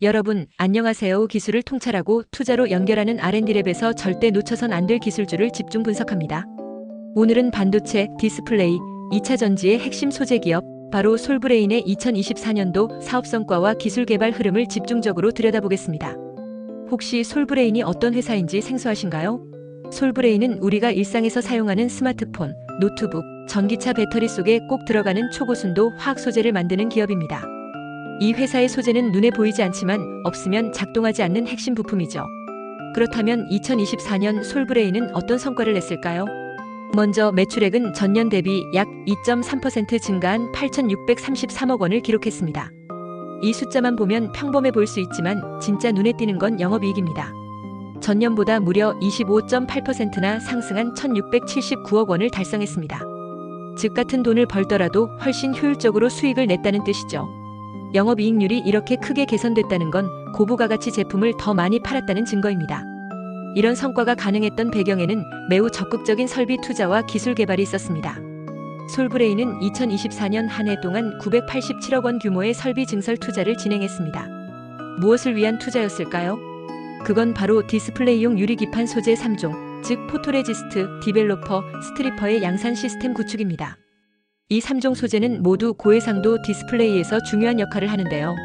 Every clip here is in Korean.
여러분, 안녕하세요. 기술을 통찰하고 투자로 연결하는 R&D랩에서 절대 놓쳐선 안 될 기술주를 집중 분석합니다. 오늘은 반도체, 디스플레이, 2차 전지의 핵심 소재 기업, 바로 솔브레인의 2024년도 사업 성과와 기술 개발 흐름을 집중적으로 들여다보겠습니다. 혹시 솔브레인이 어떤 회사인지 생소하신가요? 솔브레인은 우리가 일상에서 사용하는 스마트폰, 노트북, 전기차 배터리 속에 꼭 들어가는 초고순도 화학 소재를 만드는 기업입니다. 이 회사의 소재는 눈에 보이지 않지만 없으면 작동하지 않는 핵심 부품이죠. 그렇다면 2024년 솔브레인은 어떤 성과를 냈을까요? 먼저 매출액은 전년 대비 약 2.3% 증가한 8,633억 원을 기록했습니다. 이 숫자만 보면 평범해 보일 수 있지만 진짜 눈에 띄는 건 영업이익입니다. 전년보다 무려 25.8%나 상승한 1,679억 원을 달성했습니다. 즉 같은 돈을 벌더라도 훨씬 효율적으로 수익을 냈다는 뜻이죠. 영업이익률이 이렇게 크게 개선됐다는 건 고부가가치 제품을 더 많이 팔았다는 증거입니다. 이런 성과가 가능했던 배경에는 매우 적극적인 설비 투자와 기술 개발이 있었습니다. 솔브레인은 2024년 한 해 동안 987억 원 규모의 설비 증설 투자를 진행했습니다. 무엇을 위한 투자였을까요? 그건 바로 디스플레이용 유리기판 소재 3종, 즉 포토레지스트, 디벨로퍼, 스트리퍼의 양산 시스템 구축입니다. 이 3종 소재는 모두 고해상도 디스플레이에서 중요한 역할을 하는데요.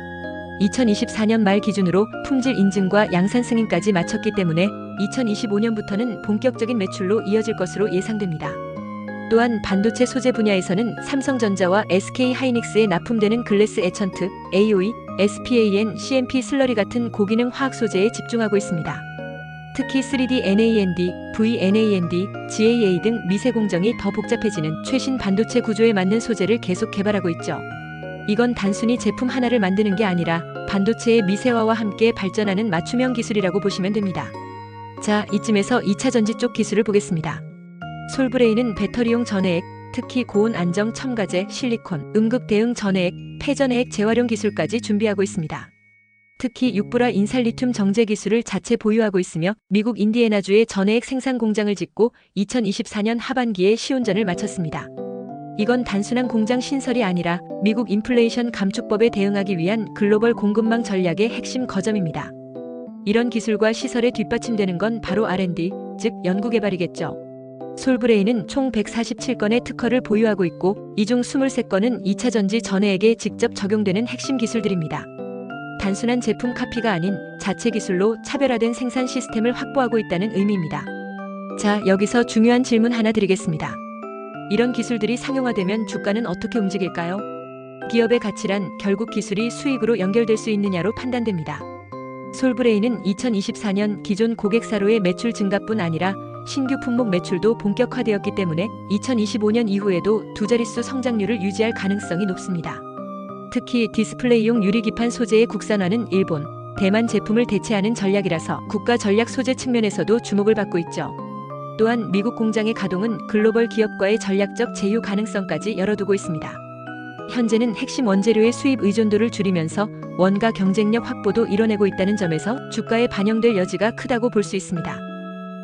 2024년 말 기준으로 품질 인증과 양산 승인까지 마쳤기 때문에 2025년부터는 본격적인 매출로 이어질 것으로 예상됩니다. 또한 반도체 소재 분야에서는 삼성전자와 SK하이닉스에 납품되는 글래스 에천트, AOE, SPAN, CMP 슬러리 같은 고기능 화학 소재에 집중하고 있습니다. 특히 3D NAND, VNAND, GAA 등 미세 공정이 더 복잡해지는 최신 반도체 구조에 맞는 소재를 계속 개발하고 있죠. 이건 단순히 제품 하나를 만드는 게 아니라 반도체의 미세화와 함께 발전하는 맞춤형 기술이라고 보시면 됩니다. 자, 이쯤에서 2차 전지 쪽 기술을 보겠습니다. 솔브레인은 배터리용 전해액, 특히 고온 안정 첨가제, 실리콘, 음극 대응 전해액, 폐전해액 재활용 기술까지 준비하고 있습니다. 특히 6불화 인살리튬 정제 기술을 자체 보유하고 있으며 미국 인디애나주에 전해액 생산 공장을 짓고 2024년 하반기에 시운전을 마쳤습니다. 이건 단순한 공장 신설이 아니라 미국 인플레이션 감축법에 대응하기 위한 글로벌 공급망 전략의 핵심 거점입니다. 이런 기술과 시설에 뒷받침되는 건 바로 R&D, 즉 연구개발이겠죠. 솔브레인은 총 147건의 특허를 보유하고 있고 이 중 23건은 2차 전지 전해액에 직접 적용되는 핵심 기술들입니다. 단순한 제품 카피가 아닌 자체 기술로 차별화된 생산 시스템을 확보하고 있다는 의미입니다. 자, 여기서 중요한 질문 하나 드리겠습니다. 이런 기술들이 상용화되면 주가는 어떻게 움직일까요? 기업의 가치란 결국 기술이 수익으로 연결될 수 있느냐로 판단됩니다. 솔브레인은 2024년 기존 고객사로의 매출 증가뿐 아니라 신규 품목 매출도 본격화되었기 때문에 2025년 이후에도 두 자릿수 성장률을 유지할 가능성이 높습니다. 특히 디스플레이용 유리기판 소재의 국산화는 일본, 대만 제품을 대체하는 전략이라서 국가 전략 소재 측면에서도 주목을 받고 있죠. 또한 미국 공장의 가동은 글로벌 기업과의 전략적 제휴 가능성까지 열어두고 있습니다. 현재는 핵심 원재료의 수입 의존도를 줄이면서 원가 경쟁력 확보도 이뤄내고 있다는 점에서 주가에 반영될 여지가 크다고 볼 수 있습니다.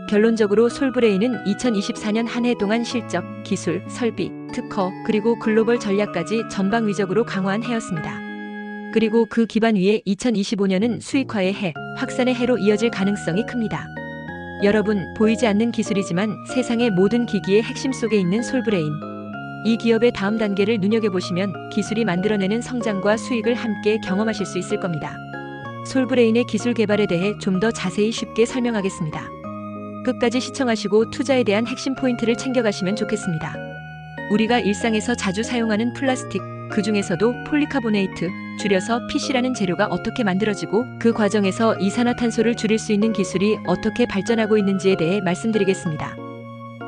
결론적으로 솔브레인은 2024년 한 해 동안 실적, 기술, 설비, 특허, 그리고 글로벌 전략까지 전방위적으로 강화한 해였습니다. 그리고 그 기반 위에 2025년은 수익화의 해, 확산의 해로 이어질 가능성이 큽니다. 여러분, 보이지 않는 기술이지만 세상의 모든 기기의 핵심 속에 있는 솔브레인. 이 기업의 다음 단계를 눈여겨보시면 기술이 만들어내는 성장과 수익을 함께 경험하실 수 있을 겁니다. 솔브레인의 기술 개발에 대해 좀 더 자세히 쉽게 설명하겠습니다. 끝까지 시청하시고 투자에 대한 핵심 포인트를 챙겨가시면 좋겠습니다. 우리가 일상에서 자주 사용하는 플라스틱, 그 중에서도 폴리카보네이트, 줄여서 PC라는 재료가 어떻게 만들어지고 그 과정에서 이산화탄소를 줄일 수 있는 기술이 어떻게 발전하고 있는지에 대해 말씀드리겠습니다.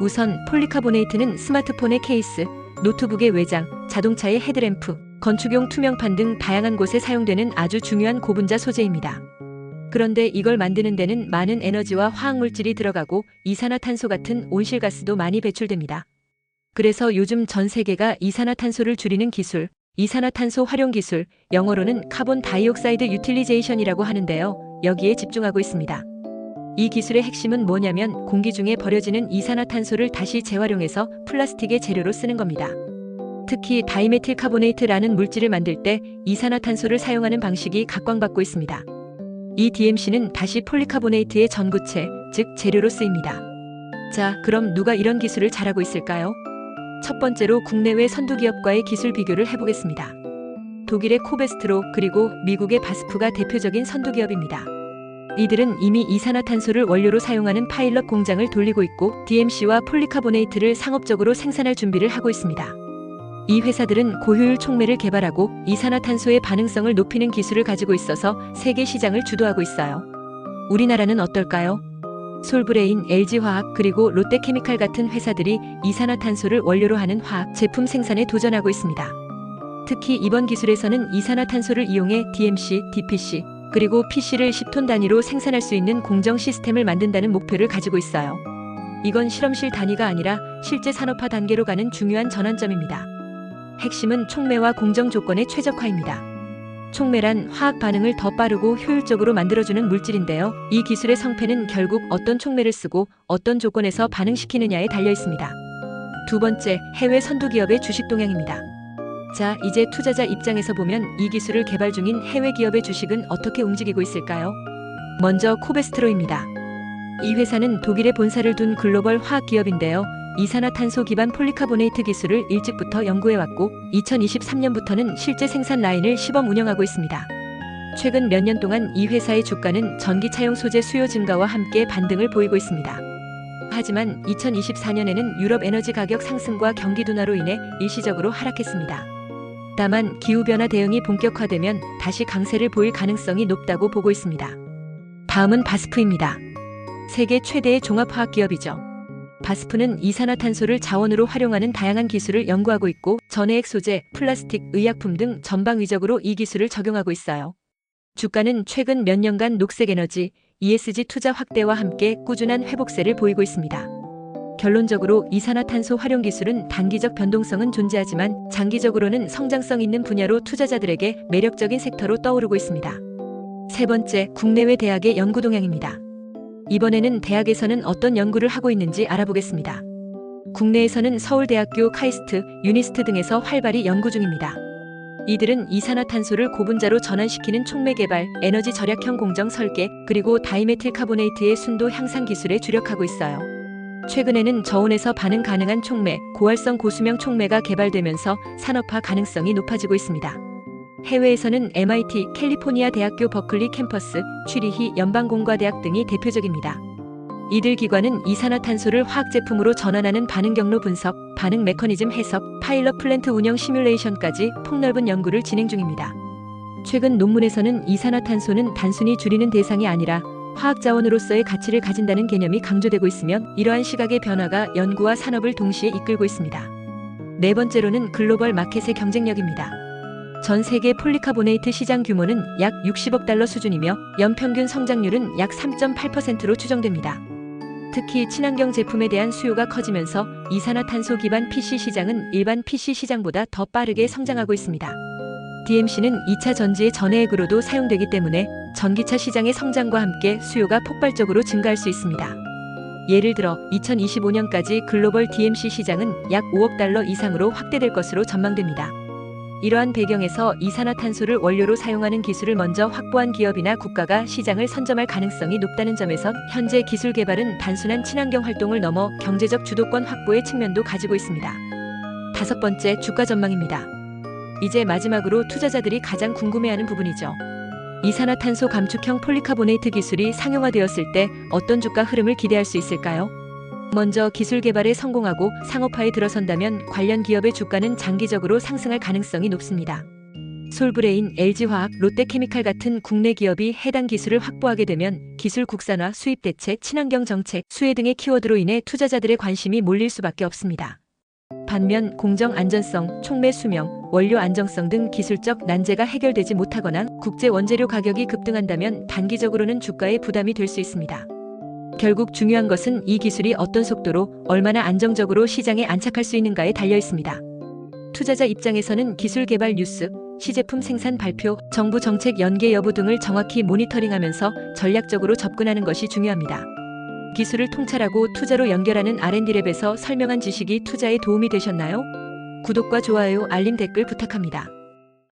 우선 폴리카보네이트는 스마트폰의 케이스, 노트북의 외장, 자동차의 헤드램프, 건축용 투명판 등 다양한 곳에 사용되는 아주 중요한 고분자 소재입니다. 그런데 이걸 만드는 데는 많은 에너지와 화학물질이 들어가고 이산화탄소 같은 온실가스도 많이 배출됩니다. 그래서 요즘 전 세계가 이산화탄소를 줄이는 기술, 이산화탄소 활용 기술, 영어로는 카본 다이옥사이드 유틸리제이션이라고 하는데요. 여기에 집중하고 있습니다. 이 기술의 핵심은 뭐냐면 공기 중에 버려지는 이산화탄소를 다시 재활용해서 플라스틱의 재료로 쓰는 겁니다. 특히 다이메틸 카보네이트라는 물질을 만들 때 이산화탄소를 사용하는 방식이 각광받고 있습니다. 이 DMC는 다시 폴리카보네이트의 전구체, 즉 재료로 쓰입니다. 자, 그럼 누가 이런 기술을 잘하고 있을까요? 첫 번째로 국내외 선두기업과의 기술 비교를 해보겠습니다. 독일의 코베스트로 그리고 미국의 바스프가 대표적인 선두기업입니다. 이들은 이미 이산화탄소를 원료로 사용하는 파일럿 공장을 돌리고 있고 DMC와 폴리카보네이트를 상업적으로 생산할 준비를 하고 있습니다. 이 회사들은 고효율 촉매를 개발하고 이산화탄소의 반응성을 높이는 기술을 가지고 있어서 세계 시장을 주도하고 있어요. 우리나라는 어떨까요? 솔브레인, LG화학 그리고 롯데케미칼 같은 회사들이 이산화탄소를 원료로 하는 화학 제품 생산에 도전하고 있습니다. 특히 이번 기술에서는 이산화탄소를 이용해 DMC, DPC, 그리고 PC를 10톤 단위로 생산할 수 있는 공정 시스템을 만든다는 목표를 가지고 있어요. 이건 실험실 단위가 아니라 실제 산업화 단계로 가는 중요한 전환점입니다. 핵심은 촉매와 공정 조건의 최적화입니다. 촉매란 화학 반응을 더 빠르고 효율적으로 만들어주는 물질인데요. 이 기술의 성패는 결국 어떤 촉매를 쓰고 어떤 조건에서 반응시키느냐에 달려 있습니다. 두 번째, 해외 선두기업의 주식 동향입니다. 자, 이제 투자자 입장에서 보면 이 기술을 개발 중인 해외 기업의 주식은 어떻게 움직이고 있을까요? 먼저 코베스트로입니다. 이 회사는 독일에 본사를 둔 글로벌 화학 기업인데요. 이산화탄소 기반 폴리카보네이트 기술을 일찍부터 연구해왔고 2023년부터는 실제 생산 라인을 시범 운영하고 있습니다. 최근 몇 년 동안 이 회사의 주가는 전기차용 소재 수요 증가와 함께 반등을 보이고 있습니다. 하지만 2024년에는 유럽 에너지 가격 상승과 경기 둔화로 인해 일시적으로 하락했습니다. 다만 기후변화 대응이 본격화되면 다시 강세를 보일 가능성이 높다고 보고 있습니다. 다음은 바스프입니다. 세계 최대의 종합화학 기업이죠. 바스프는 이산화탄소를 자원으로 활용하는 다양한 기술을 연구하고 있고 전해액 소재, 플라스틱, 의약품 등 전방위적으로 이 기술을 적용하고 있어요. 주가는 최근 몇 년간 녹색에너지, ESG 투자 확대와 함께 꾸준한 회복세를 보이고 있습니다. 결론적으로 이산화탄소 활용 기술은 단기적 변동성은 존재하지만 장기적으로는 성장성 있는 분야로 투자자들에게 매력적인 섹터로 떠오르고 있습니다. 세 번째, 국내외 대학의 연구 동향입니다. 이번에는 대학에서는 어떤 연구를 하고 있는지 알아보겠습니다. 국내에서는 서울대학교 카이스트, 유니스트 등에서 활발히 연구 중입니다. 이들은 이산화탄소를 고분자로 전환시키는 촉매 개발, 에너지 절약형 공정 설계, 그리고 다이메틸 카보네이트의 순도 향상 기술에 주력하고 있어요. 최근에는 저온에서 반응 가능한 촉매, 고활성 고수명 촉매가 개발되면서 산업화 가능성이 높아지고 있습니다. 해외에서는 MIT, 캘리포니아 대학교 버클리 캠퍼스, 취리히 연방공과대학 등이 대표적입니다. 이들 기관은 이산화탄소를 화학 제품으로 전환하는 반응 경로 분석, 반응 메커니즘 해석, 파일럿 플랜트 운영 시뮬레이션까지 폭넓은 연구를 진행 중입니다. 최근 논문에서는 이산화탄소는 단순히 줄이는 대상이 아니라 화학 자원으로서의 가치를 가진다는 개념이 강조되고 있으며 이러한 시각의 변화가 연구와 산업을 동시에 이끌고 있습니다. 네 번째로는 글로벌 마켓의 경쟁력입니다. 전 세계 폴리카보네이트 시장 규모는 약 60억 달러 수준이며 연평균 성장률은 약 3.8%로 추정됩니다. 특히 친환경 제품에 대한 수요가 커지면서 이산화탄소 기반 PC 시장은 일반 PC 시장보다 더 빠르게 성장하고 있습니다. DMC는 2차 전지의 전해액으로도 사용되기 때문에 전기차 시장의 성장과 함께 수요가 폭발적으로 증가할 수 있습니다. 예를 들어 2025년까지 글로벌 DMC 시장은 약 5억 달러 이상으로 확대될 것으로 전망됩니다. 이러한 배경에서 이산화탄소를 원료로 사용하는 기술을 먼저 확보한 기업이나 국가가 시장을 선점할 가능성이 높다는 점에서 현재 기술 개발은 단순한 친환경 활동을 넘어 경제적 주도권 확보의 측면도 가지고 있습니다. 다섯 번째, 주가 전망입니다. 이제 마지막으로 투자자들이 가장 궁금해하는 부분이죠. 이산화탄소 감축형 폴리카보네이트 기술이 상용화되었을 때 어떤 주가 흐름을 기대할 수 있을까요? 먼저 기술 개발에 성공하고 상업화에 들어선다면 관련 기업의 주가는 장기적으로 상승할 가능성이 높습니다. 솔브레인, LG화학, 롯데케미칼 같은 국내 기업이 해당 기술을 확보하게 되면 기술 국산화, 수입 대책, 친환경 정책, 수혜 등의 키워드로 인해 투자자들의 관심이 몰릴 수밖에 없습니다. 반면 공정 안전성, 촉매 수명, 원료 안정성 등 기술적 난제가 해결되지 못하거나 국제 원재료 가격이 급등한다면 단기적으로는 주가에 부담이 될 수 있습니다. 결국 중요한 것은 이 기술이 어떤 속도로 얼마나 안정적으로 시장에 안착할 수 있는가에 달려 있습니다. 투자자 입장에서는 기술 개발 뉴스, 시제품 생산 발표, 정부 정책 연계 여부 등을 정확히 모니터링하면서 전략적으로 접근하는 것이 중요합니다. 기술을 통찰하고 투자로 연결하는 R&D랩에서 설명한 지식이 투자에 도움이 되셨나요? 구독과 좋아요, 알림, 댓글 부탁합니다.